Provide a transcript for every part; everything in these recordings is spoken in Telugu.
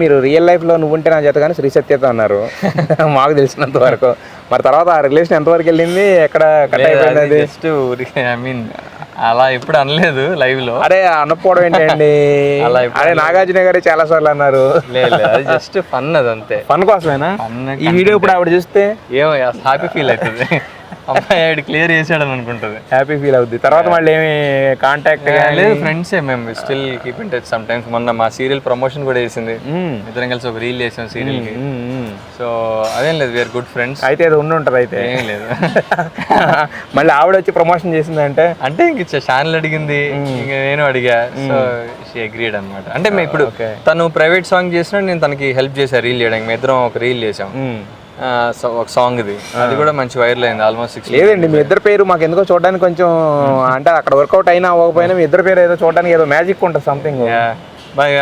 మీరు రియల్ లైఫ్లో నువ్వు ఉంటే నా చేత కానీ శ్రీ సత్యత అన్నారు మాకు తెలిసినంత వరకు. మరి తర్వాత ఆ రిలేషన్ ఎంతవరకు వెళ్ళింది, ఎక్కడ కట్ అయిపోయింది? అది జస్ట్ ఐ మీన్ అలా ఎప్పుడు అనలేదు లైవ్ లో. అరే అనకపోవడం ఏంటండి? అలా అరే నాగార్జున గారు చాలా సార్లు అన్నారు. లేదు అది జస్ట్ ఫన్, అది అంతే. ఫన్ కోసమేనా ఈ వీడియో? ఇప్పుడు ఆవిడ చూస్తే ఏమో హ్యాపీ ఫీల్ అవుతుంది. అమ్మాయి ఆవిడ క్లియర్ చేసాడని అనుకుంటుంది, హ్యాపీ ఫీల్ అవుద్ది. తర్వాత మళ్ళీ ఏమి కాంటాక్ట్ లేదు, ఫ్రెండ్సే మేము still keep in touch some times. మొన్న మా సీరియల్ ప్రమోషన్ కూడా చేసింది, ఇద్దరం కలిసి ఒక రీల్ చేసాం సీరియల్ కి. సో అదేం లేదు, వీఆర్ గుడ్ ఫ్రెండ్స్. అయితే అది ఉండుంటది. అయితే ఏం లేదు. మళ్ళీ ఆవిడ వచ్చి ప్రమోషన్ చేసింది అంటే ఇంక ఛానల్ అడిగింది, ఇంక నేను అడిగా. సో షీ అగ్రీడ్ అనమాట. అంటే మేము ఇప్పుడు తను ప్రైవేట్ సాంగ్ చేసినా నేను తనకి హెల్ప్ చేశాను రీల్ చేయడానికి. మేము ఇద్దరం ఒక రీల్ చేసాం, ఒక సాంగ్ ఇది. అది కూడా మంచి వైరల్ అయింది, ఆల్మోస్ట్ 6. లేదండి మీ ఇద్దరు పేరు మాకు ఎందుకో చూడడానికి కొంచెం అంటే అక్కడ వర్కౌట్ అయినా అవ్వకపోయినా మీ ఇద్దరు పేరు ఏదో చూడడానికి ఏదో మ్యాజిక్ ఉంటుంది, సంథింగ్.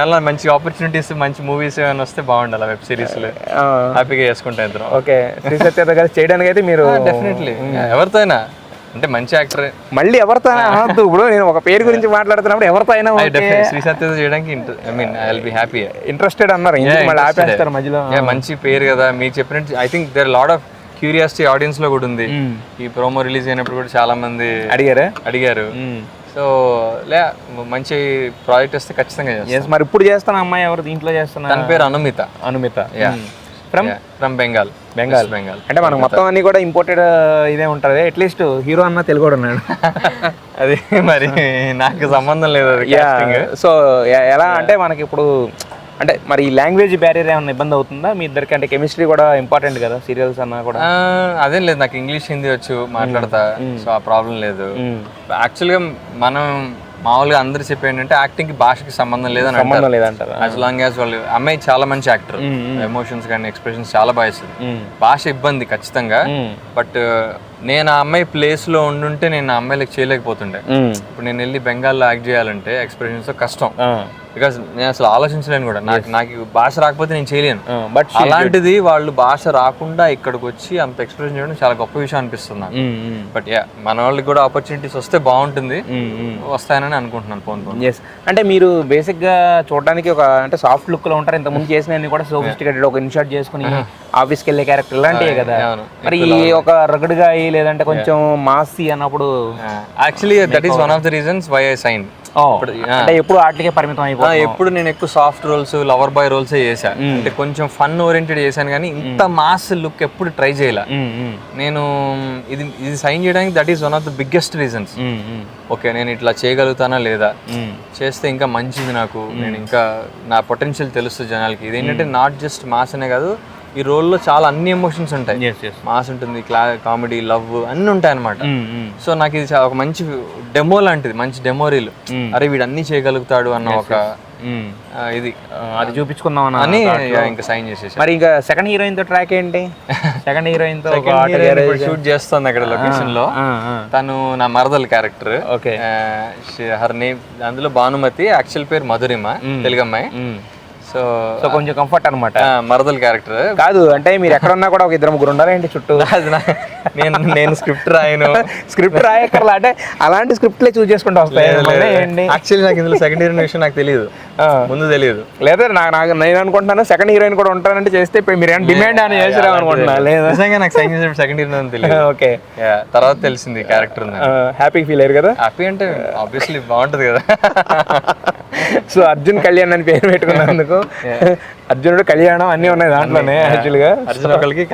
ఎలా మంచి ఆపర్చునిటీస్, మంచి మూవీస్ ఏమైనా వస్తే బాగుండాలి, వెబ్ సిరీస్లు హ్యాపీగా చేసుకుంటా ఇద్దరం. ఓకే, శ్రీ సత్యత గారు చేయడానికి అయితే మీరు డెఫినెట్లీ ఎవరితో అయినా, అంటే మంచి యాక్టర్. మళ్ళీ ఎవరితో అనొద్దు. ఇప్పుడు నేను ఒక పేరు గురించి మాట్లాడుతున్నప్పుడు ఎవరితో అయినా శ్రీ సత్యత చేయడానికి I mean I will be happy. Interested అన్నారు, మళ్ళీ ఆపేస్తారు మధ్యలో. మంచి పేరు కదా మీకు చెప్పినట్టు. I think there lot of curiosity audience లో కూడా ఉంది. ఈ ప్రోమో రిలీజ్ అయినప్పుడు కూడా చాలా మంది అడిగారు. సో మంచి ప్రాజెక్ట్ వస్తే ఖచ్చితంగా చేస్తాను. మరి ఇప్పుడు చేస్తాను. అమ్మాయి ఎవరు దీంట్లో చేస్తున్నా? తన పేరు అనుమిత. ఫ్రమ్ బెంగాల్. అంటే మనకు మొత్తం అన్ని కూడా ఇంపోర్టెడ్ ఇదే ఉంటుంది. అట్లీస్ట్ హీరో అన్న తెలుగు కూడా ఉన్నాడు. అది మరి నాకు సంబంధం లేదు. సో ఎలా అంటే మనకి ఇప్పుడు అంటే మరి ఈ లాంగ్వేజ్ బ్యారియర్ ఏమైనా ఇబ్బంది అవుతుందా మీ ఇద్దరికి? అంటే కెమిస్ట్రీ కూడా ఇంపార్టెంట్ కదా సీరియల్స్ అన్నా కూడా. అదేం లేదు, నాకు ఇంగ్లీష్ హిందీ వచ్చు, మాట్లాడతా. సో ఆ ప్రాబ్లం లేదు. యాక్చువల్గా మనం మామూలుగా అందరు చెప్పి ఏంటంటే యాక్టింగ్ కి భాషకి సంబంధం లేదంటారు. యాజ్ లాంగ్ యాజ్ వాళ్ళు. అమ్మాయి చాలా మంచి యాక్టర్, ఎమోషన్స్ కానీ ఎక్స్ప్రెషన్స్ చాలా బాగా ఇస్తుంది. భాష ఇబ్బంది ఖచ్చితంగా, బట్ నేను ఆ అమ్మాయి ప్లేస్ లో ఉండుంటే నేను ఆ అమ్మాయిలకు చేయలేకపోతుండే. ఇప్పుడు నేను వెళ్ళి బెంగాల్లో యాక్ట్ చేయాలంటే ఎక్స్ప్రెషన్స్ కష్టం, బికాస్ నేను అసలు ఆలోచించలేను కూడా. నాకు భాష రాకపోతే నేను చేయలేను. బట్ అలాంటిది వాళ్ళు భాష రాకుండా ఇక్కడికి వచ్చి అంత ఎక్స్ప్రెషన్ చేయడం చాలా గొప్ప విషయం అనిపిస్తుంది నాకు. బట్ మన వాళ్ళకి కూడా ఆపర్చునిటీస్ వస్తే బాగుంటుంది, వస్తాయని అనుకుంటున్నాను. అంటే మీరు బేసిక్ గా చూడడానికి ఒక అంటే సాఫ్ట్ లుక్ లో ఉంటారు. ఇంత ముందు చేసిన కూడా సోఫిస్టికేటెడ్, ఒక ఇన్షర్ట్ చేసుకుని ఆఫీస్కి వెళ్ళే క్యారెక్టర్ ఇలాంటివే కదా. మరి ఒక రగడ్ గా లేదంటే కొంచెం మాసీ అన్నప్పుడు actually that is one of the reasons why I sign. అంటే ఎప్పుడు ఆటలకే పరిమితం అయిపోయి ఎప్పుడు నేను ఎక్కువ soft roles, lover boy roles చేశాను. అంటే కొంచెం ఫన్ ఓరియంటెడ్ చేశాను, కానీ ఇంత మాస్ లుక్ ఎప్పుడు ట్రై చేయలే నేను. ఇది సైన్ చేయడానికి that is one of the biggest reasons. Okay నేను ఇట్లా చేయగలుగుతానా లేదా, చేస్తే ఇంకా మంచిది నాకు, నేను ఇంకా నా పొటెన్షియల్ తెలుస్తుంది జనాలకి. ఇదేంటంటే నాట్ జస్ట్ మాస్ అనే కాదు, ఈ రోల్లో చాలా అన్ని ఎమోషన్స్ ఉంటాయి. మాస్ ఉంటుంది, కామెడీ, లవ్ అన్ని ఉంటాయి అనమాట. సో నాకు ఇది ఒక మంచి డెమో లాంటిది, మంచి డెమో రీల్. అరే వీడు అన్ని చేయగలుగుతాడు అన్న ఒక ఇది అది చూపించుకుందాం అని ఇంకా సైన్ చేసేసి. మరి ఇంకా సెకండ్ హీరోయిన్ తో ట్రాక్ ఏంటి? సెకండ్ హీరోయిన్ తో షూట్ చేస్తుంది అక్కడ లొకేషన్ లో. తను నా మరదల్ క్యారెక్టర్. ఓకే, హర్ నేమ్ అందులో భానుమతి, యాక్చువల్ పేరు మధురిమ, తెలుగు అమ్మాయి. సో కొంచెం కంఫర్ట్ అనమాట. మరదల్ క్యారెక్టర్ కాదు అంటే మీరు ఎక్కడున్నా కూడా ఒక ఇద్దరు ముగ్గురు ఉండాలి ఏంటి చుట్టూ. నేను స్క్రిప్ట్ రాయక్కర్లా, అంటే అలాంటి స్క్రిప్ట్లే చూస్ చేసుకుంటూ వస్తాయి. యాక్చువల్లీ నాకు ఇందులో సెకండ్ హీరోయిన్ విషయం నాకు తెలియదు, ముందు తెలియదు. లేదా నేను అనుకుంటున్నాను సెకండ్ హీరోయిన్ కూడా ఉంటానంటే చేస్తే మీరు డిమాండ్ అని చేసారు అనుకుంటున్నా. లేదా నిజంగా నాకు సెకండ్ హీరోయిన్ అని తెలియదు. ఓకే, తర్వాత తెలిసింది క్యారెక్టర్. హ్యాపీ ఫీల్ అయ్యారు కదా? హ్యాపీ అంటే ఆబ్వియస్లీ బాగుంటది కదా. సో అర్జున్ కళ్యాణ్ అని పేరు పెట్టుకున్నందుకు అర్జునుడు కళ్యాణం అన్ని ఉన్నాయి దాంట్లోనే. యాక్చువల్గా అర్జున్ ఒకరికి